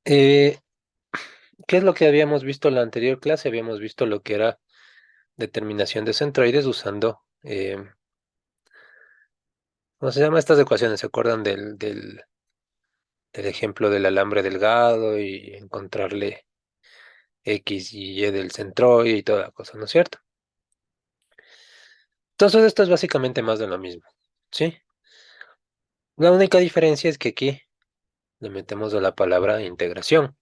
Eh, ¿Qué es lo que habíamos visto en la anterior clase? Habíamos visto lo que era determinación de centroides usando, ¿cómo se llama? Estas ecuaciones, ¿se acuerdan del ejemplo del alambre delgado y encontrarle X y Y del centroide y toda la cosa, ¿no es cierto? Entonces esto es básicamente más de lo mismo, ¿sí? La única diferencia es que aquí le metemos a la palabra integración.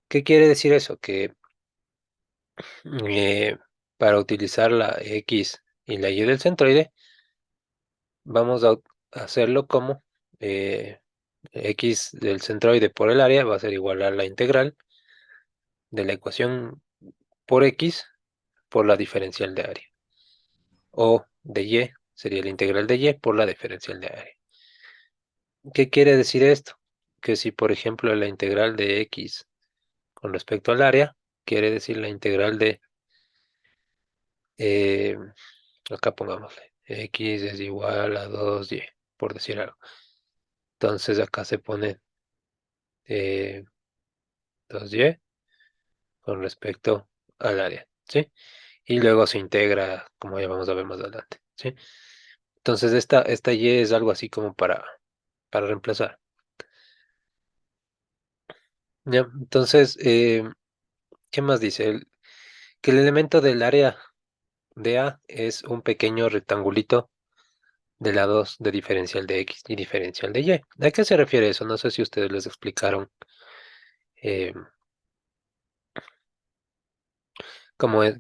¿Qué quiere decir eso? Que eh, para utilizar la X y la Y del centroide, vamos a hacerlo como X del centroide por el área va a ser igual a la integral de la ecuación por X por la diferencial de área. O de Y sería la integral de Y por la diferencial de área. ¿Qué quiere decir esto? Que si, por ejemplo, la integral de X con respecto al área, quiere decir la integral de, eh, acá pongámosle, X es igual a 2Y, por decir algo. Entonces acá se pone eh, 2Y con respecto al área, ¿sí? Y luego se integra, como ya vamos a ver más adelante, ¿sí? Entonces esta Y es algo así como para reemplazar. ¿Ya? Entonces, ¿qué más dice? Que el elemento del área de A es un pequeño rectangulito de lados de diferencial de X y diferencial de Y. ¿A qué se refiere eso? No sé si ustedes les explicaron eh,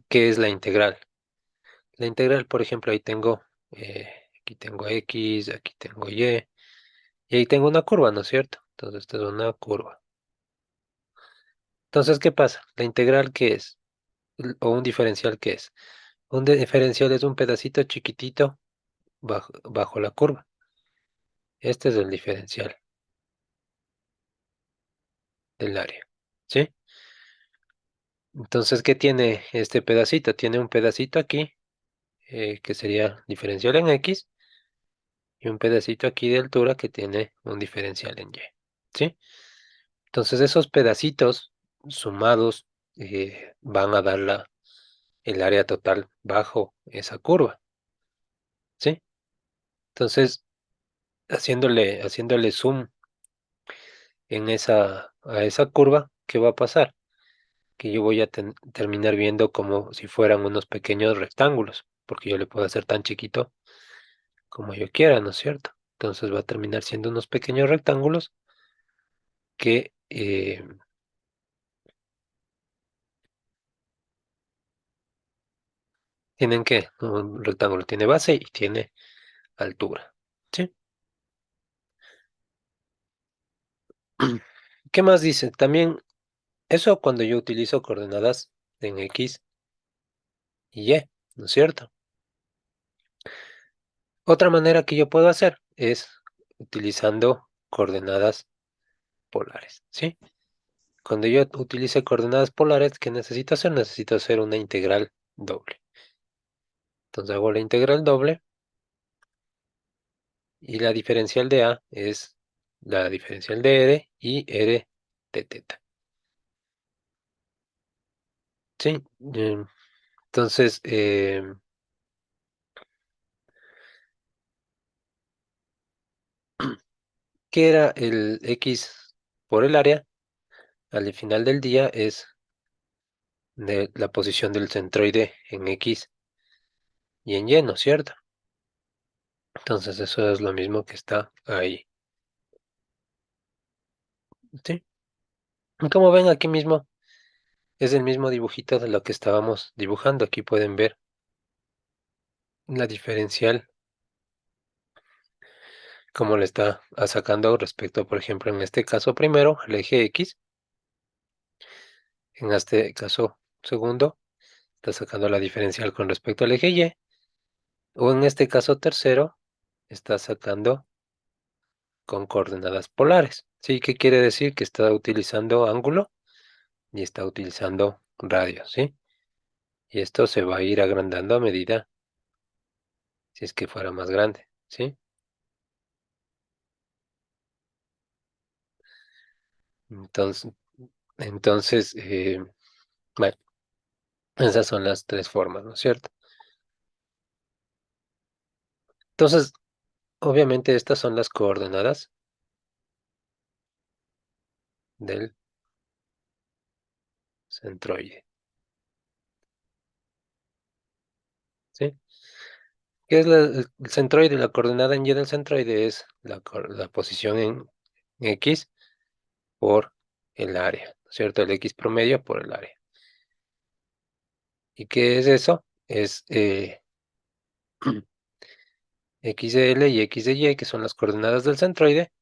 qué es la integral. La integral, por ejemplo, ahí tengo, aquí tengo X, aquí tengo y ahí tengo una curva, ¿no es cierto? Entonces, esta es una curva. Entonces, ¿qué pasa? La integral, ¿qué es? O un diferencial, ¿qué es? Un diferencial es un pedacito chiquitito bajo la curva. Este es el diferencial del área, ¿sí? Entonces, ¿qué tiene este pedacito? Tiene un pedacito aquí, que sería diferencial en X, y un pedacito aquí de altura que tiene un diferencial en Y, ¿sí? Entonces, esos pedacitos sumados van a dar el área total bajo esa curva, ¿sí? Entonces, haciéndole zoom a esa curva, ¿qué va a pasar? Que yo voy a terminar viendo como si fueran unos pequeños rectángulos, porque yo le puedo hacer tan chiquito como yo quiera, ¿no es cierto? Entonces va a terminar siendo unos pequeños rectángulos que tienen que, un rectángulo tiene base y tiene altura, ¿sí? ¿Qué más dice? También eso cuando yo utilizo coordenadas en X y Y, ¿no es cierto? Otra manera que yo puedo hacer es utilizando coordenadas polares, ¿sí? Cuando yo utilice coordenadas polares, ¿qué necesito hacer? Necesito hacer una integral doble. Entonces hago la integral doble y la diferencial de A es la diferencial de R y R de teta. ¿Sí? Entonces, ¿qué era el X por el área? Al final del día es de la posición del centroide en X y en Y, ¿no es cierto? Entonces eso es lo mismo que está ahí. ¿Sí? Y como ven aquí mismo, es el mismo dibujito de lo que estábamos dibujando. Aquí pueden ver la diferencial, como le está sacando respecto, por ejemplo, en este caso primero, al eje X, en este caso segundo, está sacando la diferencial con respecto al eje Y, o en este caso tercero, está sacando con coordenadas polares. ¿Sí? ¿Qué quiere decir? Que está utilizando ángulo y está utilizando radio, ¿sí? Y esto se va a ir agrandando a medida si es que fuera más grande, ¿sí? Entonces, entonces, bueno, esas son las tres formas, ¿no es cierto? Entonces, obviamente estas son las coordenadas del centroide, ¿sí? ¿Qué es el centroide? La coordenada en Y del centroide es la posición en X por el área, ¿no es cierto? El X promedio por el área. ¿Y qué es eso? Es X de L y X de Y, que son las coordenadas del centroide,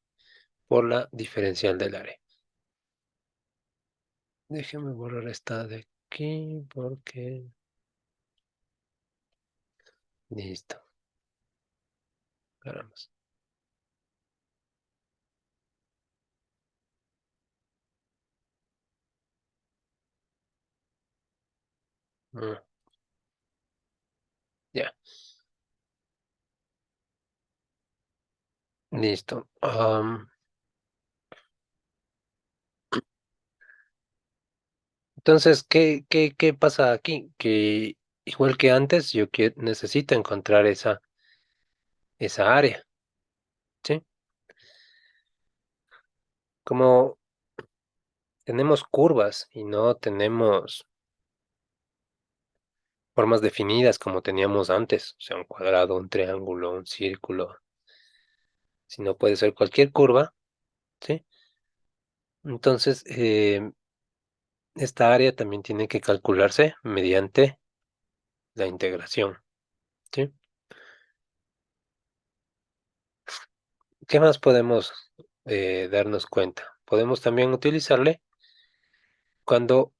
por la diferencial del área. Déjeme borrar esta de aquí porque... Listo. Caramba. Mm, ya, listo. Entonces, ¿qué pasa aquí? Que igual que antes, necesito encontrar esa área, ¿sí? Como tenemos curvas y no tenemos formas definidas como teníamos antes, o sea, un cuadrado, un triángulo, un círculo, sino puede ser cualquier curva, ¿sí? Entonces, esta área también tiene que calcularse mediante la integración, ¿sí? ¿Qué más podemos darnos cuenta? Podemos también utilizarle cuando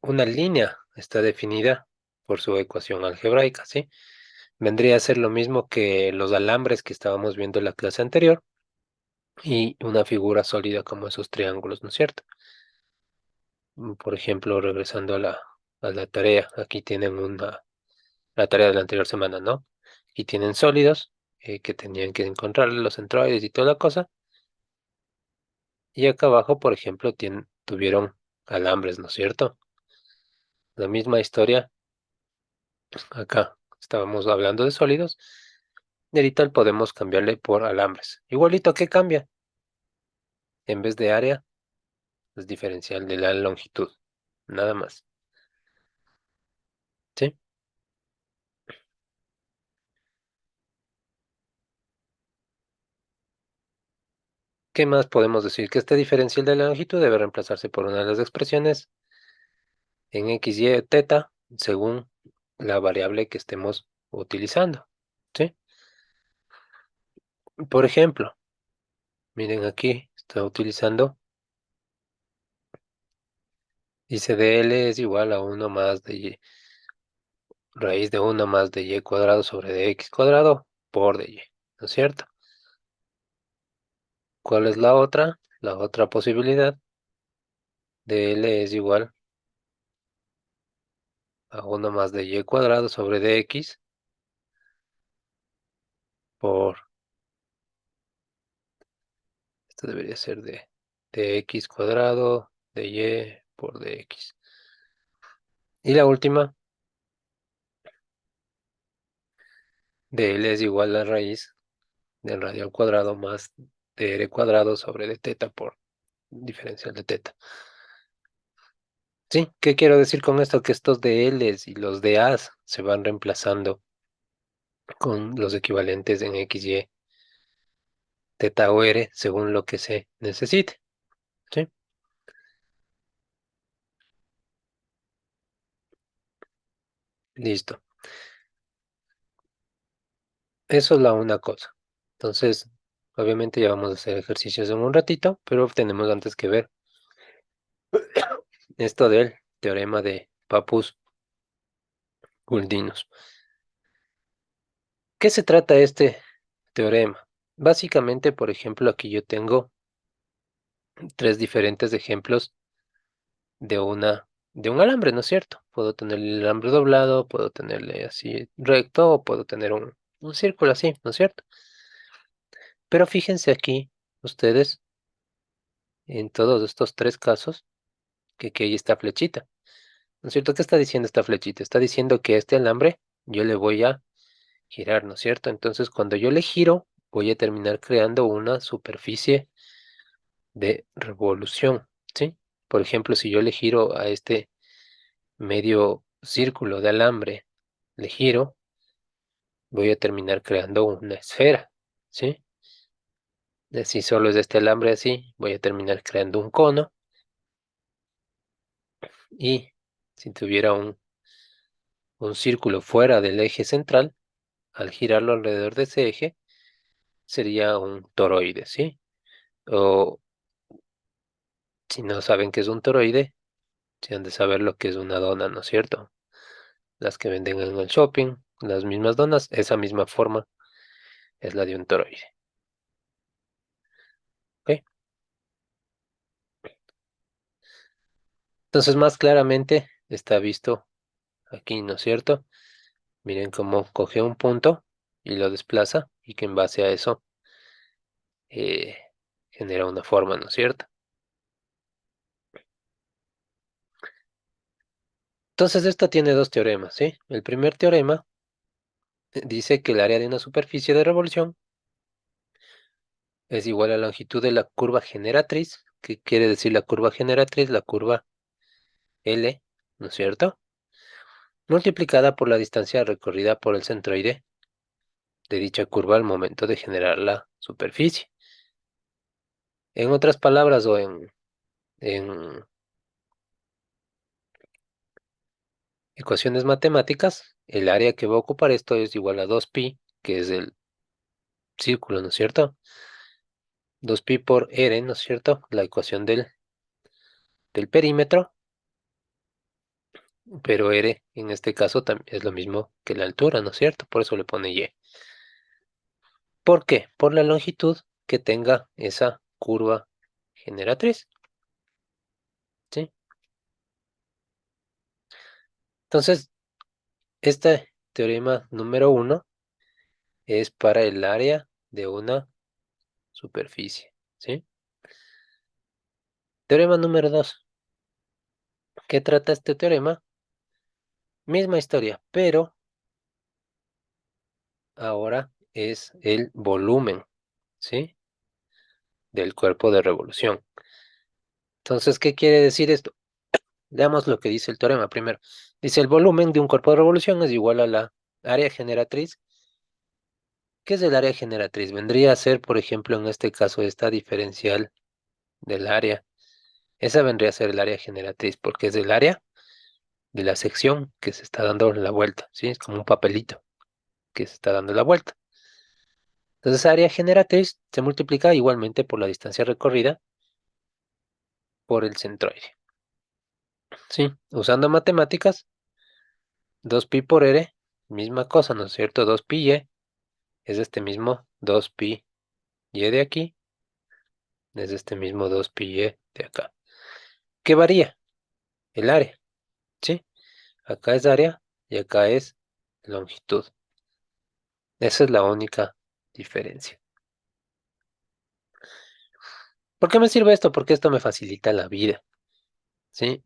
una línea está definida por su ecuación algebraica, ¿sí? Vendría a ser lo mismo que los alambres que estábamos viendo en la clase anterior y una figura sólida como esos triángulos, ¿no es cierto? Por ejemplo, regresando a la tarea, aquí tienen la tarea de la anterior semana, ¿no? Aquí tienen sólidos que tenían que encontrar los centroides y toda la cosa. Y acá abajo, por ejemplo, tuvieron alambres, ¿no es cierto? La misma historia acá. Estábamos hablando de sólidos. Y ahorita podemos cambiarle por alambres. Igualito, ¿qué cambia? En vez de área, es diferencial de la longitud. Nada más. ¿Sí? ¿Qué más podemos decir? Que este diferencial de la longitud debe reemplazarse por una de las expresiones en x, y, teta, según la variable que estemos utilizando. ¿Sí? Por ejemplo, miren aquí, estoy utilizando, dice dl es igual a uno más de y, raíz de uno más de y cuadrado sobre dx cuadrado por dy, ¿no es cierto? ¿Cuál es la otra? La otra posibilidad dl es igual a uno más de y cuadrado sobre dx por, esto debería ser de dx cuadrado de y por dx. Y la última, dl es igual a raíz del radio al cuadrado más dr cuadrado sobre d teta por diferencial de teta. Sí, ¿qué quiero decir con esto? Que estos dl's y los da's se van reemplazando con los equivalentes en x, y, teta o r, según lo que se necesite. ¿Sí? Listo. Eso es la una cosa. Entonces, obviamente ya vamos a hacer ejercicios en un ratito, pero tenemos antes que ver esto del teorema de Papus-Guldinus. ¿Qué se trata este teorema? Básicamente, por ejemplo, aquí yo tengo tres diferentes ejemplos de un alambre, ¿no es cierto? Puedo tener el alambre doblado, puedo tenerle así recto, o puedo tener un círculo así, ¿no es cierto? Pero fíjense aquí, ustedes, en todos estos tres casos que aquí hay esta flechita. ¿No es cierto? ¿Qué está diciendo esta flechita? Está diciendo que este alambre yo le voy a girar, ¿no es cierto? Entonces, cuando yo le giro, voy a terminar creando una superficie de revolución, ¿sí? Por ejemplo, si yo le giro a este medio círculo de alambre, le giro, voy a terminar creando una esfera, ¿sí? Si solo es de este alambre así, voy a terminar creando un cono y si tuviera un círculo fuera del eje central, al girarlo alrededor de ese eje, sería un toroide, ¿sí? O si no saben qué es un toroide, se han de saber lo que es una dona, ¿no es cierto? Las que venden en el shopping, las mismas donas, esa misma forma es la de un toroide. ¿Ok? Entonces, más claramente está visto aquí, ¿no es cierto? Miren cómo coge un punto y lo desplaza y que en base a eso eh, genera una forma, ¿no es cierto? Entonces, esto tiene dos teoremas, ¿sí? El primer teorema dice que el área de una superficie de revolución es igual a la longitud de la curva generatriz. ¿Qué quiere decir la curva generatriz? La curva L, ¿no es cierto? Multiplicada por la distancia recorrida por el centroide de dicha curva al momento de generar la superficie. En otras palabras, o en ecuaciones matemáticas, el área que va a ocupar esto es igual a 2pi, que es el círculo, ¿no es cierto? 2pi por r, ¿no es cierto? La ecuación del perímetro, pero r en este caso también es lo mismo que la altura, ¿no es cierto? Por eso le pone y. ¿Por qué? Por la longitud que tenga esa curva generatriz, ¿sí? Entonces, este teorema número uno es para el área de una superficie, ¿sí? Teorema número 2. ¿Qué trata este teorema? Misma historia, pero ahora es el volumen, ¿sí? Del cuerpo de revolución. Entonces, ¿qué quiere decir esto? Veamos lo que dice el teorema primero. Dice, el volumen de un cuerpo de revolución es igual a la área generatriz. ¿Qué es el área generatriz? Vendría a ser, por ejemplo, en este caso, esta diferencial del área. Esa vendría a ser el área generatriz, porque es el área de la sección que se está dando la vuelta, ¿sí? Es como un papelito que se está dando la vuelta. Entonces, esa área generatriz se multiplica igualmente por la distancia recorrida por el centroide. Sí, usando matemáticas, 2pi por r, misma cosa, ¿no es cierto? 2pi y es este mismo 2pi y de aquí, es este mismo 2pi y de acá. ¿Qué varía? El área, ¿sí? Acá es área y acá es longitud. Esa es la única diferencia. ¿Por qué me sirve esto? Porque esto me facilita la vida, ¿sí?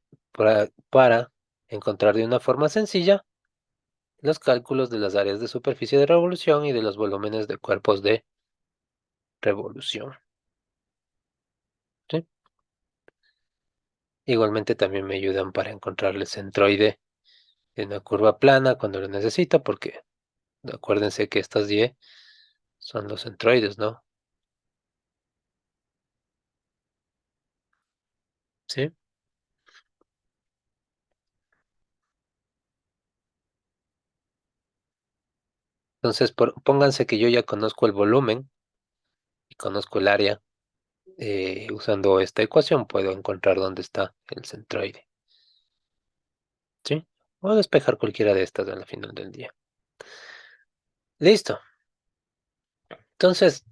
Para encontrar de una forma sencilla los cálculos de las áreas de superficie de revolución y de los volúmenes de cuerpos de revolución, ¿sí? Igualmente también me ayudan para encontrar el centroide de una curva plana cuando lo necesito, porque acuérdense que estas Y son los centroides, ¿no? ¿Sí? Entonces, pónganse que yo ya conozco el volumen y conozco el área. Usando esta ecuación puedo encontrar dónde está el centroide, ¿sí? O despejar cualquiera de estas al final del día. Listo. Entonces,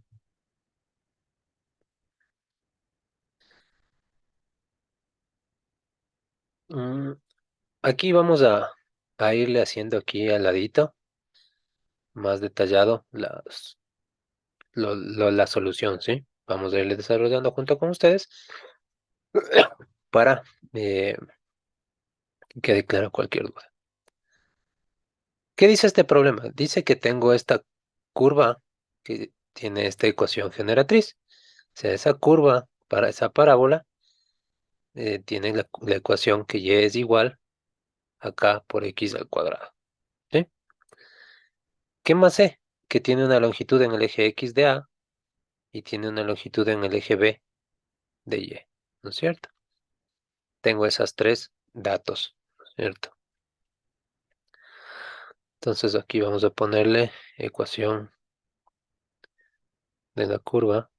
mm, aquí vamos a irle haciendo aquí al ladito, más detallado, la solución, ¿sí? Vamos a irle desarrollando junto con ustedes. para que quede clara cualquier duda. ¿Qué dice este problema? Dice que tengo esta curva que tiene esta ecuación generatriz. O sea, esa curva para esa parábola tiene la ecuación que y es igual acá por x al cuadrado. ¿Sí? ¿Qué más sé? Que tiene una longitud en el eje x de A y tiene una longitud en el eje B de Y. ¿No es cierto? Tengo esas tres datos. ¿No es cierto? Entonces aquí vamos a ponerle ecuación de la curva,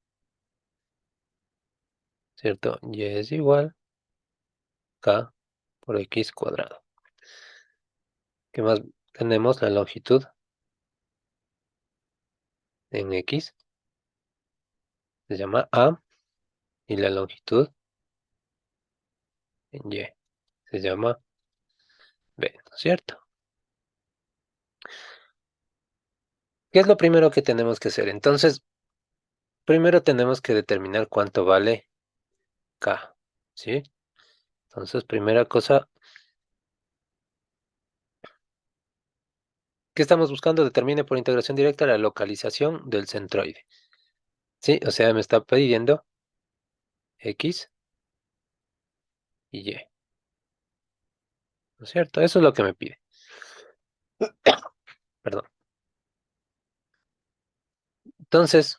¿cierto? Y es igual k por x cuadrado. ¿Qué más tenemos? La longitud en x se llama A y la longitud en y se llama B, ¿no es cierto? ¿Qué es lo primero que tenemos que hacer? Entonces, primero tenemos que determinar cuánto vale k, ¿sí? Entonces, primera cosa, ¿qué estamos buscando? Determine por integración directa la localización del centroide. Sí, o sea, me está pidiendo x y y, ¿no es cierto? Eso es lo que me pide. Perdón. Entonces,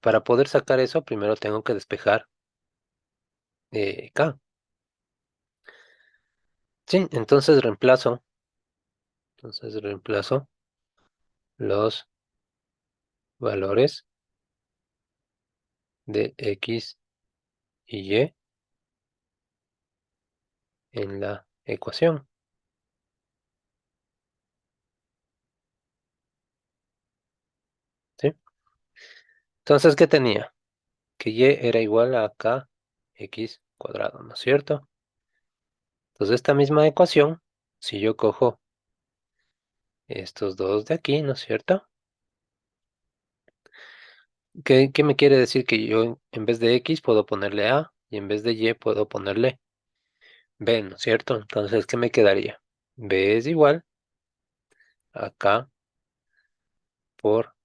para poder sacar eso, primero tengo que despejar k. Sí, entonces reemplazo los valores de x y y en la ecuación, ¿sí? Entonces, ¿qué tenía? Que y era igual a kx cuadrado, ¿no es cierto? Entonces, esta misma ecuación, si yo cojo estos dos de aquí, ¿no es cierto? ¿Qué me quiere decir? Que yo en vez de x puedo ponerle a y en vez de y puedo ponerle b, ¿no es cierto? Entonces, ¿qué me quedaría? B es igual a k por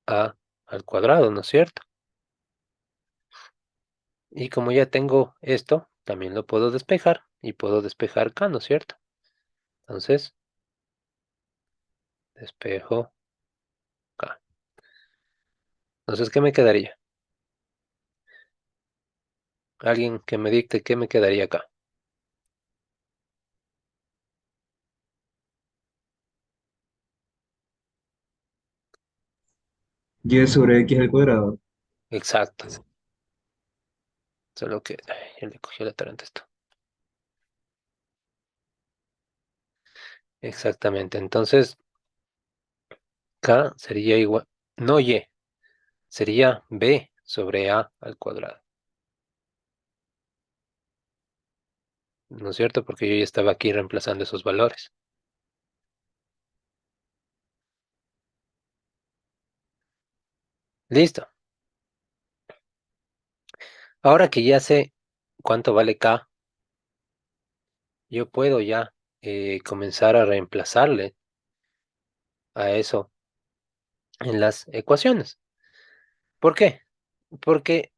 a al cuadrado, ¿no es cierto? Y como ya tengo esto, también lo puedo despejar y puedo despejar k, ¿no es cierto? Entonces, despejo k. Entonces, ¿qué me quedaría? Alguien que me dicte qué me quedaría acá. Y sobre x al cuadrado. Exacto. Solo que ay, ya le cogió la taranta esto. Exactamente. Entonces, k sería igual, no y, sería b sobre a al cuadrado. ¿No es cierto? Porque yo ya estaba aquí reemplazando esos valores. Listo. Ahora que ya sé cuánto vale k, yo puedo ya comenzar a reemplazarle a eso en las ecuaciones. ¿Por qué? Porque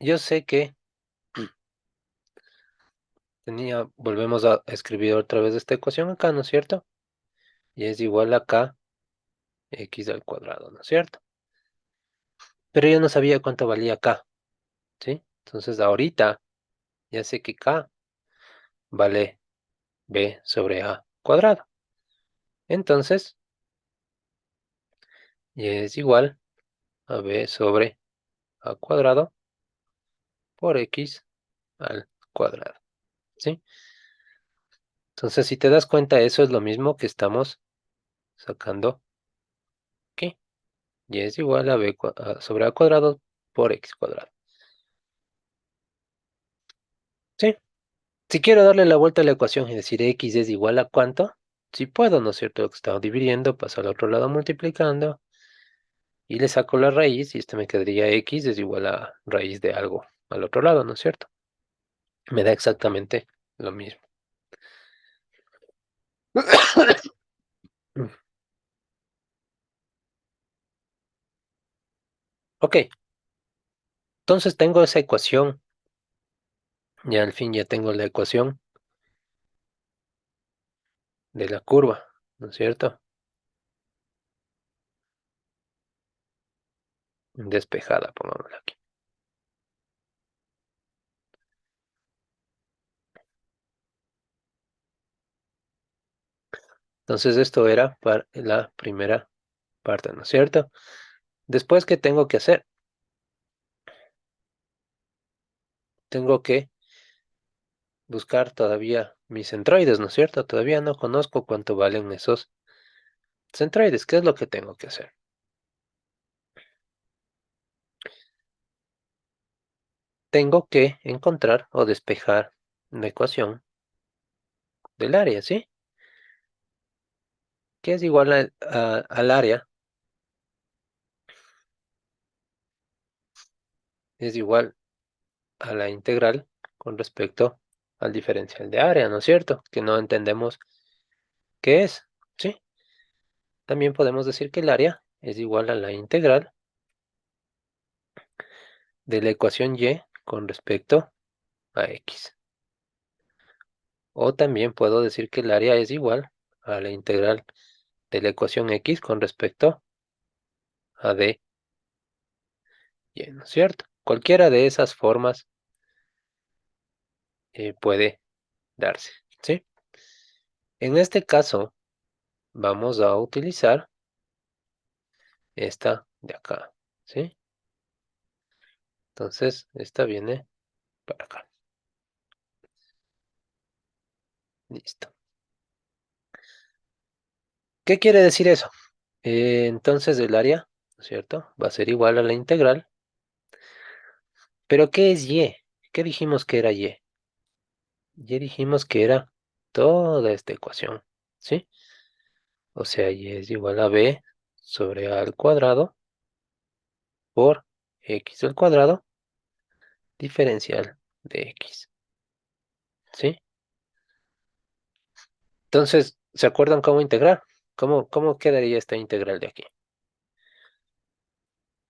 yo sé que volvemos a escribir otra vez esta ecuación acá, ¿no es cierto? Y es igual a k x al cuadrado, ¿no es cierto? Pero yo no sabía cuánto valía k, ¿sí? Entonces ahorita ya sé que k vale b sobre a cuadrado. Entonces, y es igual a b sobre a cuadrado por x al cuadrado, ¿sí? Entonces, si te das cuenta, eso es lo mismo que estamos sacando aquí. Y es igual a sobre a cuadrado por x cuadrado, ¿sí? Si quiero darle la vuelta a la ecuación y decir x es igual a cuánto, si puedo, ¿no es cierto? Lo que estaba dividiendo, paso al otro lado multiplicando y le saco la raíz y esto me quedaría x es igual a raíz de algo. al otro lado, ¿no es cierto? Me da exactamente lo mismo. Ok, entonces tengo esa ecuación. Ya al fin ya tengo la ecuación de la curva, ¿no es cierto? Despejada, pongámosla aquí. Entonces esto era para la primera parte, ¿no es cierto? Después, ¿qué tengo que hacer? Tengo que buscar todavía mis centroides, ¿no es cierto? Todavía no conozco cuánto valen esos centroides. ¿Qué es lo que tengo que hacer? Tengo que encontrar o despejar la ecuación del área, ¿sí? Que es igual al área, es igual a la integral con respecto al diferencial de área, ¿no es cierto? Que no entendemos qué es, ¿sí? También podemos decir que el área es igual a la integral de la ecuación y con respecto a x. O también puedo decir que el área es igual a la integral de la ecuación x con respecto a dy, ¿no es cierto? Cualquiera de esas formas puede darse, ¿sí? En este caso, vamos a utilizar esta de acá, ¿sí? Entonces, esta viene para acá. Listo. ¿Qué quiere decir eso? Entonces, el área, ¿no es cierto? Va a ser igual a la integral. ¿Pero qué es y? ¿Qué dijimos que era y? Y dijimos que era toda esta ecuación, ¿sí? O sea, y es igual a b sobre a al cuadrado por x al cuadrado diferencial de x, ¿sí? Entonces, ¿se acuerdan cómo integrar? ¿Cómo quedaría esta integral de aquí?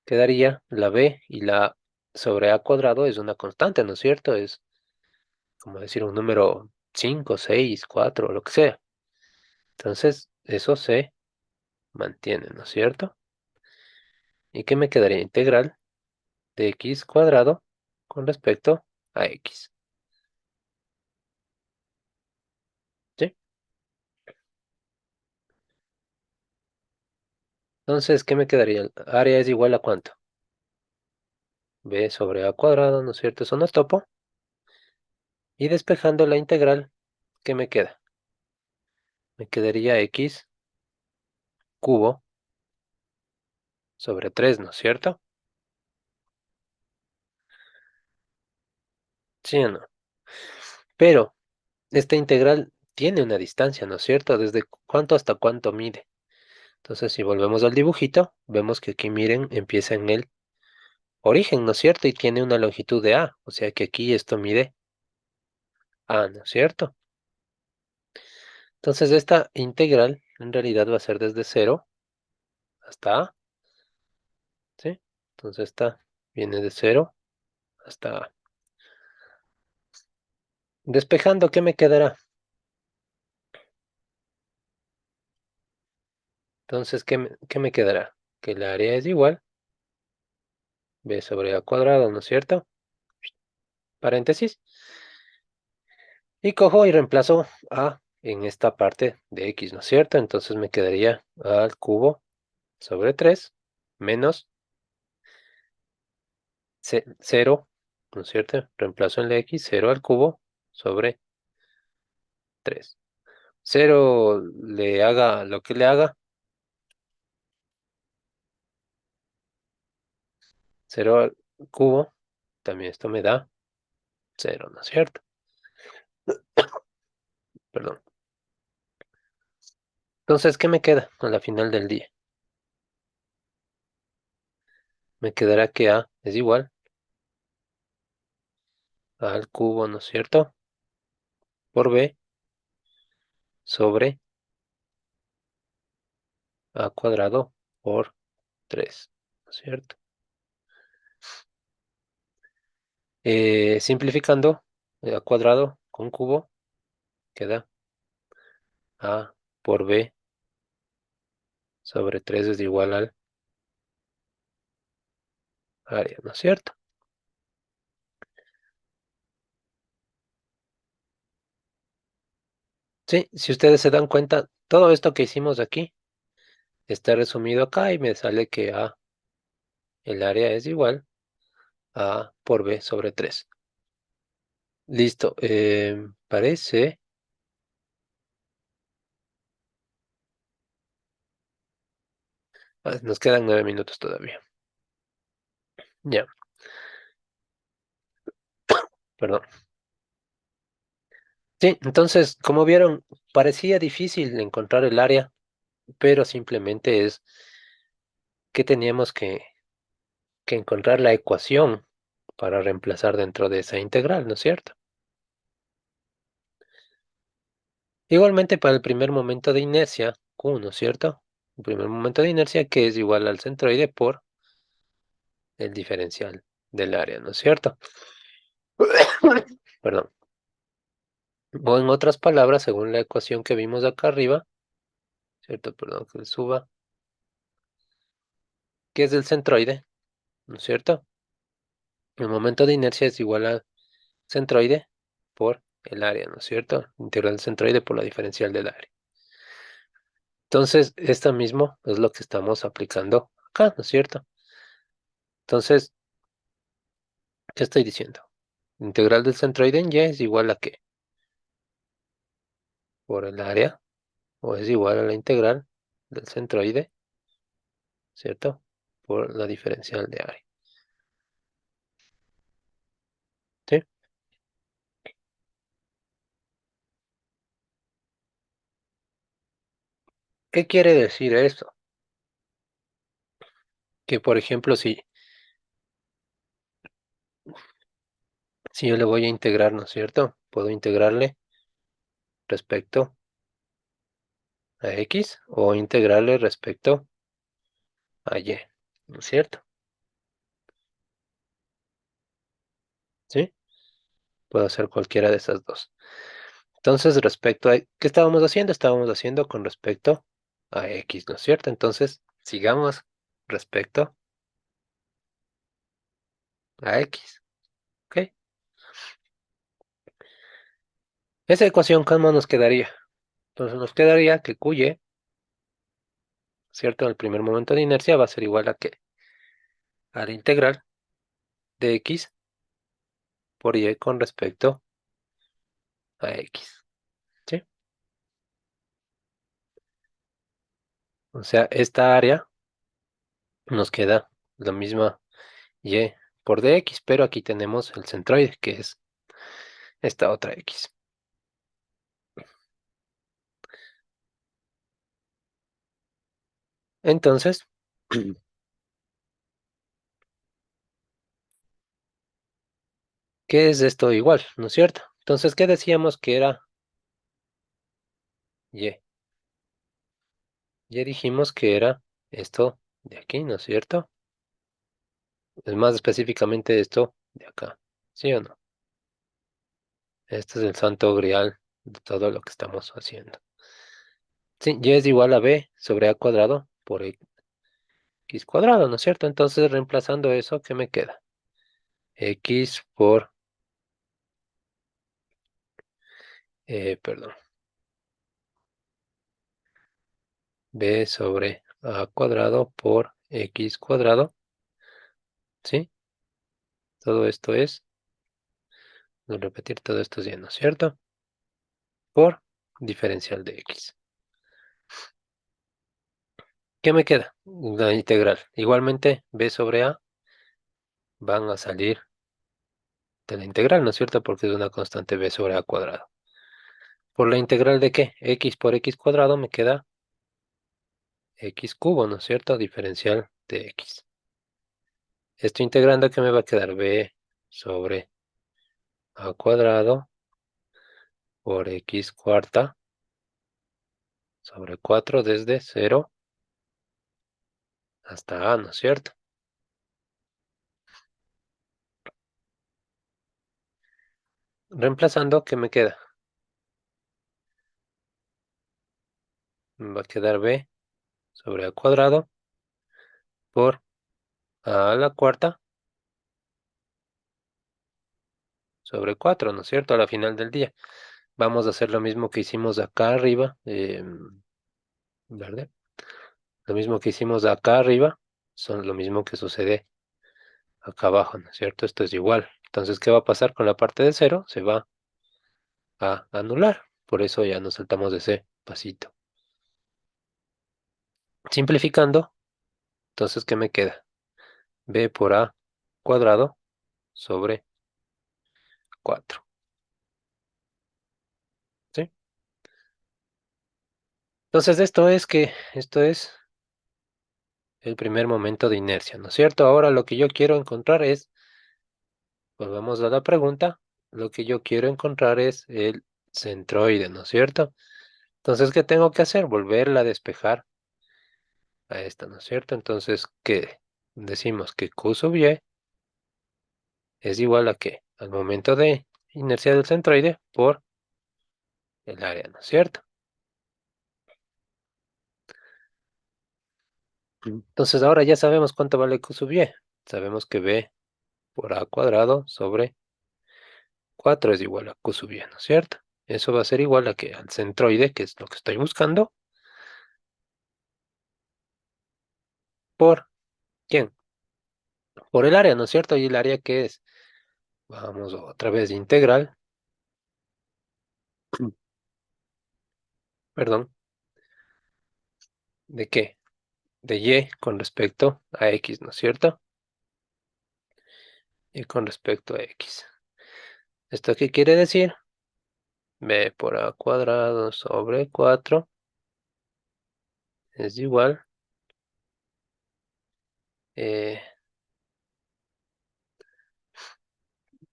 Quedaría la b y la sobre a cuadrado es una constante, ¿no es cierto? Es como decir un número 5, 6, 4, lo que sea. Entonces, eso se mantiene, ¿no es cierto? ¿Y qué me quedaría? Integral de x cuadrado con respecto a x, ¿sí? Entonces, ¿qué me quedaría? El área es igual a ¿cuánto? B sobre a cuadrado, ¿no es cierto? Eso no topo. Y despejando la integral, ¿qué me queda? Me quedaría x cubo sobre 3, ¿no es cierto? ¿Sí o no? Pero esta integral tiene una distancia, ¿no es cierto? ¿Desde cuánto hasta cuánto mide? Entonces, si volvemos al dibujito, vemos que aquí, miren, empieza en el origen, ¿no es cierto? Y tiene una longitud de a, o sea que aquí esto mide a, ¿no es cierto? Entonces, esta integral en realidad va a ser desde 0 hasta a, ¿sí? Entonces, esta viene de 0 hasta a. Despejando, ¿qué me quedará? Entonces, ¿qué me quedará? Que el área es igual b sobre a cuadrado, ¿no es cierto? Paréntesis. Y cojo y reemplazo a en esta parte de x, ¿no es cierto? Entonces me quedaría a al cubo sobre 3 menos 0, ¿no es cierto? Reemplazo en la x, 0 al cubo sobre 3. 0 le haga lo que le haga, 0 al cubo, también esto me da 0, ¿no es cierto? Perdón. Entonces, ¿qué me queda a la final del día? Me quedará que a es igual al cubo, ¿no es cierto? Por b sobre a cuadrado por 3, ¿no es cierto? Simplificando, a cuadrado con cubo queda a por b sobre 3 es igual al área, ¿no es cierto? Sí, si ustedes se dan cuenta, todo esto que hicimos aquí está resumido acá y me sale que a, el área es igual a por b sobre 3. Listo, parece, nos quedan 9 minutos todavía. Ya, perdón. Sí, entonces, como vieron, parecía difícil encontrar el área, pero simplemente es que teníamos que encontrar la ecuación para reemplazar dentro de esa integral, ¿no es cierto? Igualmente para el primer momento de inercia, Q, ¿no es cierto? El primer momento de inercia que es igual al centroide por el diferencial del área, ¿no es cierto? Perdón. O en otras palabras, según la ecuación que vimos acá arriba, ¿cierto? Perdón, que suba, que es del centroide, ¿no es cierto? El momento de inercia es igual al centroide por el área, ¿no es cierto? Integral del centroide por la diferencial del área. Entonces, esto mismo es lo que estamos aplicando acá, ¿no es cierto? Entonces, ¿qué estoy diciendo? Integral del centroide en y es igual a qué? Por el área, o es igual a la integral del centroide, ¿cierto? Por la diferencial de área. ¿Sí? ¿Qué quiere decir esto? Que, por ejemplo, si yo le voy a integrar, ¿no es cierto? Puedo integrarle respecto a x o integrarle respecto a y, ¿no es cierto? ¿Sí? Puedo hacer cualquiera de esas dos. Entonces, respecto a, ¿qué estábamos haciendo? Estábamos haciendo con respecto a x, ¿no es cierto? Entonces, sigamos respecto a x, ¿ok? Esa ecuación, ¿cómo nos quedaría? Entonces nos quedaría que Qy, ¿cierto? En el primer momento de inercia va a ser igual a qué? A la integral de x por y con respecto a x, ¿sí? O sea, esta área nos queda la misma y por dx, pero aquí tenemos el centroide, que es esta otra x. Entonces, ¿qué es esto igual? ¿No es cierto? Entonces, ¿qué decíamos que era y? Ya dijimos que era esto de aquí, ¿no es cierto? Es más específicamente esto de acá, ¿sí o no? Este es el santo grial de todo lo que estamos haciendo. Sí, y es igual a b sobre a cuadrado por x cuadrado, ¿no es cierto? Entonces, reemplazando eso, ¿qué me queda? X por, perdón, b sobre a cuadrado por x cuadrado, ¿sí? Todo esto es, no repetir, todo esto es y, ¿no es cierto? Por diferencial de x. ¿Qué me queda? La integral. Igualmente, b sobre a van a salir de la integral, ¿no es cierto? Porque es una constante b sobre a cuadrado. ¿Por la integral de qué? X por x cuadrado me queda x cubo, ¿no es cierto? Diferencial de x. Estoy integrando que me va a quedar b sobre a cuadrado por x cuarta sobre 4 desde 0 hasta a, ¿no es cierto? Reemplazando, ¿qué me queda? Me va a quedar b sobre a cuadrado por a la cuarta sobre 4, ¿no es cierto? A la final del día. Vamos a hacer lo mismo que hicimos acá arriba, ¿verdad? Lo mismo que hicimos acá arriba, son lo mismo que sucede acá abajo, ¿no es cierto? Esto es igual. Entonces, ¿qué va a pasar con la parte de 0? Se va a anular. Por eso ya nos saltamos de ese pasito. Simplificando, entonces, ¿qué me queda? B por a cuadrado sobre 4. ¿Sí? Entonces, esto es el primer momento de inercia, ¿no es cierto? Ahora lo que yo quiero encontrar es, volvamos a la pregunta, lo que yo quiero encontrar es el centroide, ¿no es cierto? Entonces, ¿qué tengo que hacer? Volverla a despejar a esta, ¿no es cierto? Entonces, ¿qué? Decimos que Q sub Y es igual a ¿qué? Al momento de inercia del centroide por el área, ¿no es cierto? Entonces, ahora ya sabemos cuánto vale Q sub Y. Sabemos que B por A cuadrado sobre 4 es igual a Q sub Y, ¿no es cierto? Eso va a ser igual a que al centroide, que es lo que estoy buscando, por ¿quién? Por el área, ¿no es cierto? Y el área que es, vamos otra vez, integral, perdón, ¿de qué? De Y con respecto a X, ¿no es cierto? Y con respecto a X. ¿Esto qué quiere decir? B por A cuadrado sobre 4 es igual eh,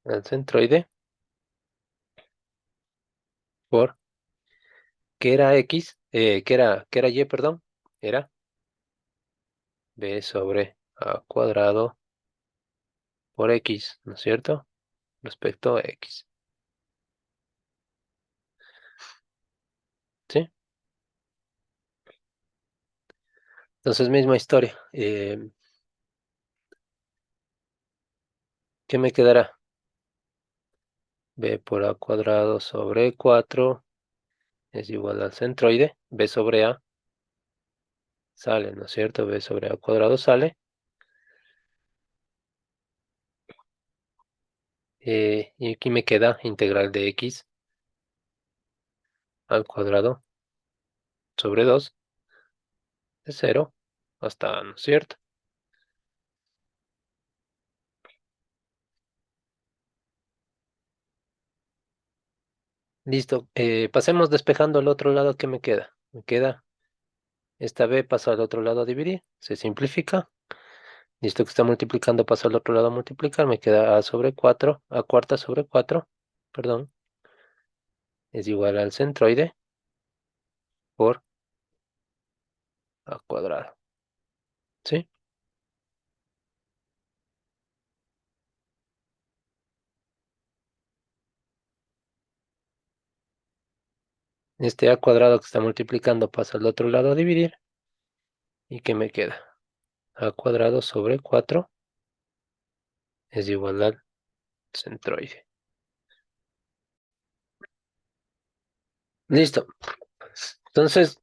al centroide por, ¿qué era X? ¿Qué era Y, perdón? Era B sobre A cuadrado por X, ¿no es cierto? Respecto a X. ¿Sí? Entonces, misma historia. ¿Qué me quedará? B por A cuadrado sobre 4 es igual al centroide. B sobre A sale, ¿no es cierto? B sobre A cuadrado sale. Y aquí me queda integral de X al cuadrado sobre 2 de 0 hasta A, ¿no es cierto? Listo. Pasemos despejando al otro lado. ¿Qué me queda? Me queda esta B pasa al otro lado a dividir. Se simplifica. Listo que está multiplicando pasa al otro lado a multiplicar. Me queda A sobre 4. A cuarta sobre 4. Perdón. Es igual al centroide por A cuadrado. ¿Sí? Este A cuadrado que está multiplicando pasa al otro lado a dividir. ¿Y qué me queda? A cuadrado sobre 4 es igual al centroide. Listo. Entonces,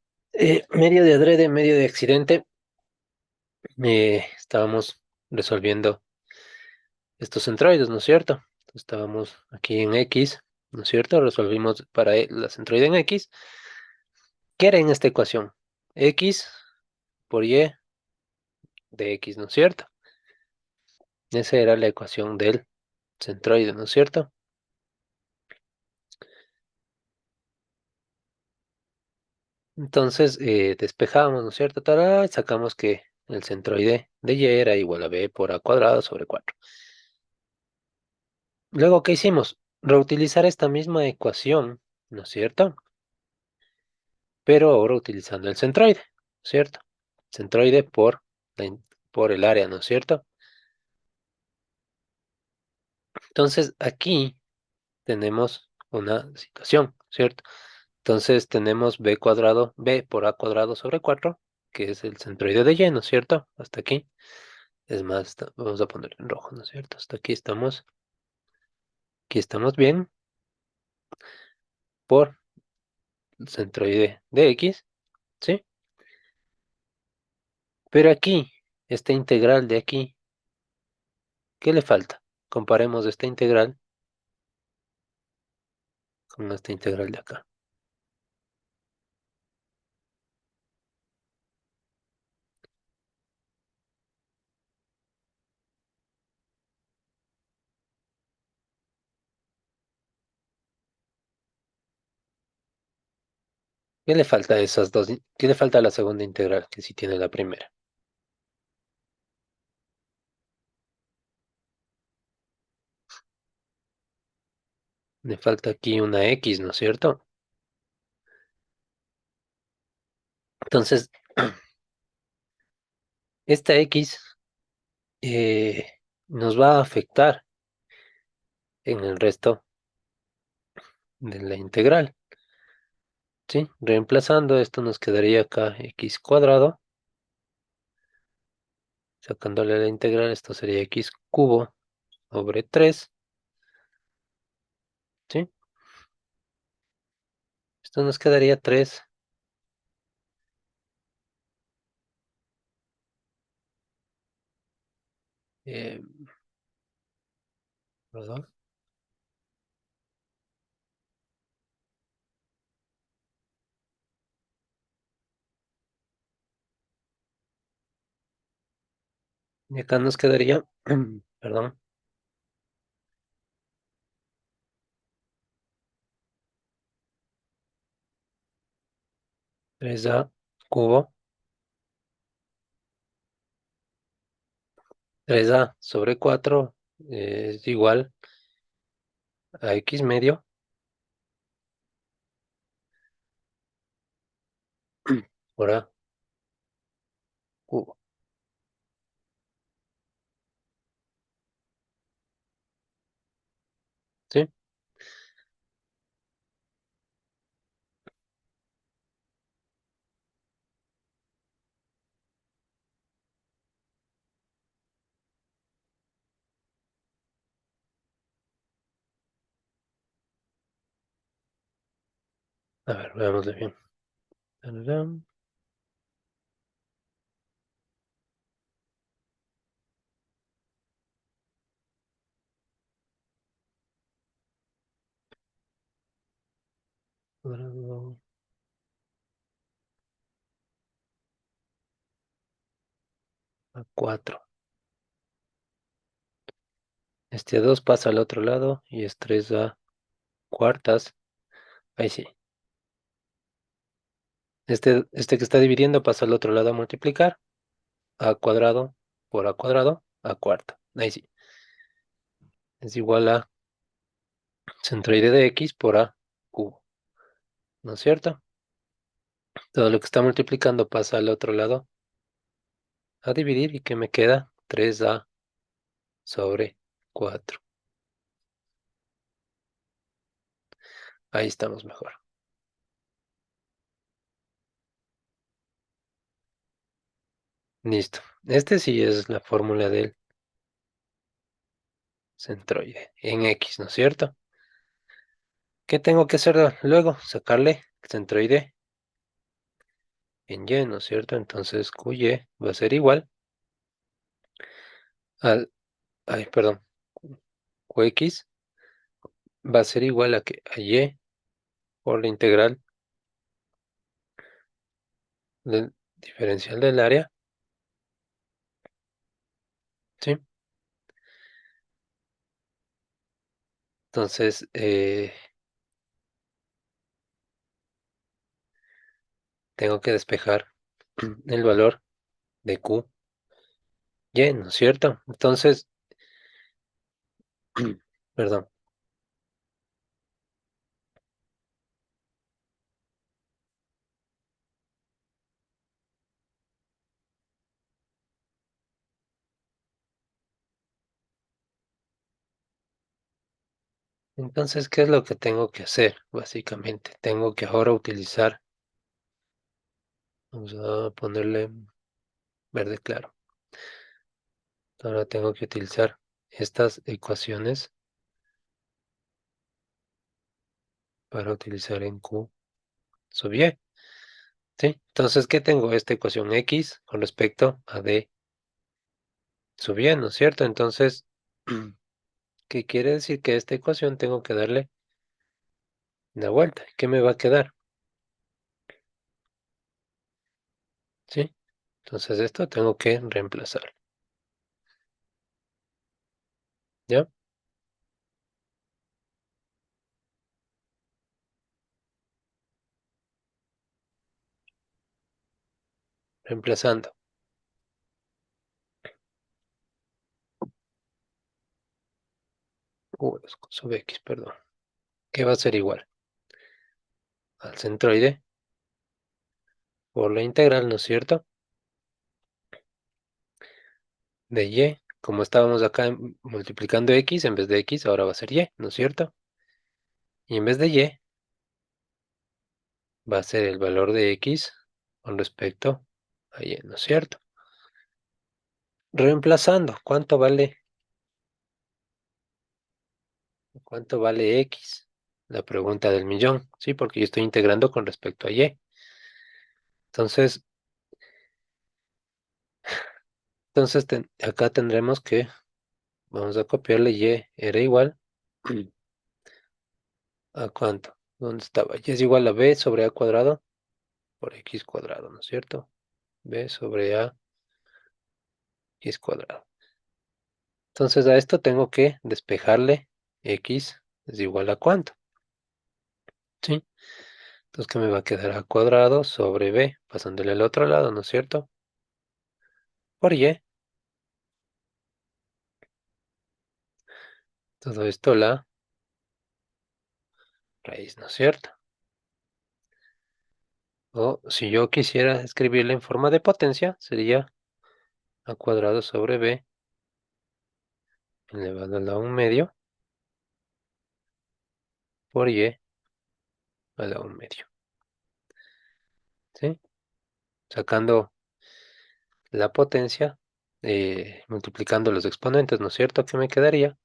medio de adrede, medio de accidente, estábamos resolviendo estos centroides, ¿no es cierto? Estábamos aquí en X, ¿no es cierto? Resolvimos para la centroide en X. ¿Qué era en esta ecuación? X por Y de X, ¿no es cierto? Esa era la ecuación del centroide, ¿no es cierto? Entonces, despejamos, ¿no es cierto? Tará, sacamos que el centroide de Y era igual a B por A cuadrado sobre 4. Luego, ¿qué hicimos? reutilizar esta misma ecuación, ¿no es cierto? Pero ahora utilizando el centroide, ¿cierto? Centroide por el área, ¿no es cierto? Entonces aquí tenemos una situación, ¿cierto? Entonces tenemos b cuadrado, b por a cuadrado sobre 4, que es el centroide de y, ¿no es cierto? Hasta aquí. Es más, vamos a ponerlo en rojo, ¿no es cierto? Hasta aquí estamos bien, por el centroide de x, ¿sí? Pero aquí, esta integral de aquí, ¿qué le falta? Comparemos esta integral con esta integral de acá. ¿Qué le falta a esas dos? ¿Qué le falta a la segunda integral, que sí tiene la primera? Le falta aquí una x, ¿no es cierto? Entonces, esta x eh, nos va a afectar en el resto de la integral, ¿sí? Reemplazando esto nos quedaría acá x cuadrado, sacándole la integral, esto sería x cubo sobre 3, ¿sí? Esto nos quedaría 3, eh, perdón, y acá nos quedaría, perdón, 3a cubo, 3a sobre 4 es igual a x medio por a cubo, ¿sí? A ver, veámoslo bien. Tararán, cuadrado a 4. Este 2 pasa al otro lado y es 3a cuartas. Ahí sí. Este que está dividiendo pasa al otro lado a multiplicar. A cuadrado por a cuadrado a cuarta. Ahí sí. Es igual a centroide de x por a cubo. ¿No es cierto? Todo lo que está multiplicando pasa al otro lado a dividir y que me queda 3a sobre 4. Ahí estamos mejor. Listo. Este sí es la fórmula del centroide en x, ¿no es cierto? ¿Qué tengo que hacer luego? Sacarle el centroide en y, ¿no es cierto? Entonces QY va a ser igual al, ay, perdón, QX va a ser igual a y por la integral del diferencial del área, ¿sí? Entonces, tengo que despejar el valor de QY, ¿no es cierto? Entonces, perdón, Entonces, ¿qué es lo que tengo que hacer? Básicamente, tengo que ahora utilizar, vamos a ponerle verde claro. Ahora tengo que utilizar estas ecuaciones para utilizar en Q sub y. ¿Sí? Entonces, ¿qué tengo? Esta ecuación X con respecto a D sub y, ¿no es cierto? Entonces, ¿qué quiere decir? Que a esta ecuación tengo que darle la vuelta. ¿Qué me va a quedar? ¿Sí? Entonces esto tengo que reemplazar. ¿Ya? Reemplazando. Sub X, perdón. ¿Qué va a ser igual? Al centroide por la integral, ¿no es cierto? De Y. Como estábamos acá multiplicando X, en vez de X, ahora va a ser Y, ¿no es cierto? Y en vez de Y, va a ser el valor de X con respecto a Y, ¿no es cierto? Reemplazando, cuánto vale X? La pregunta del millón, ¿sí? Porque yo estoy integrando con respecto a Y. Entonces, acá tendremos que, vamos a copiarle Y era igual a cuánto, ¿dónde estaba? Y es igual a B sobre A cuadrado por X cuadrado, ¿no es cierto? B sobre A X cuadrado. Entonces a esto tengo que despejarle X es igual a cuánto, ¿sí? Entonces que me va a quedar A cuadrado sobre B, pasándole al otro lado, ¿no es cierto? Por Y, todo esto la raíz, ¿no es cierto? O si yo quisiera escribirla en forma de potencia, sería A cuadrado sobre B elevado a la 1 medio por Y a la 1 medio, ¿sí? Sacando la potencia, multiplicando los exponentes, ¿no es cierto? ¿Qué me quedaría?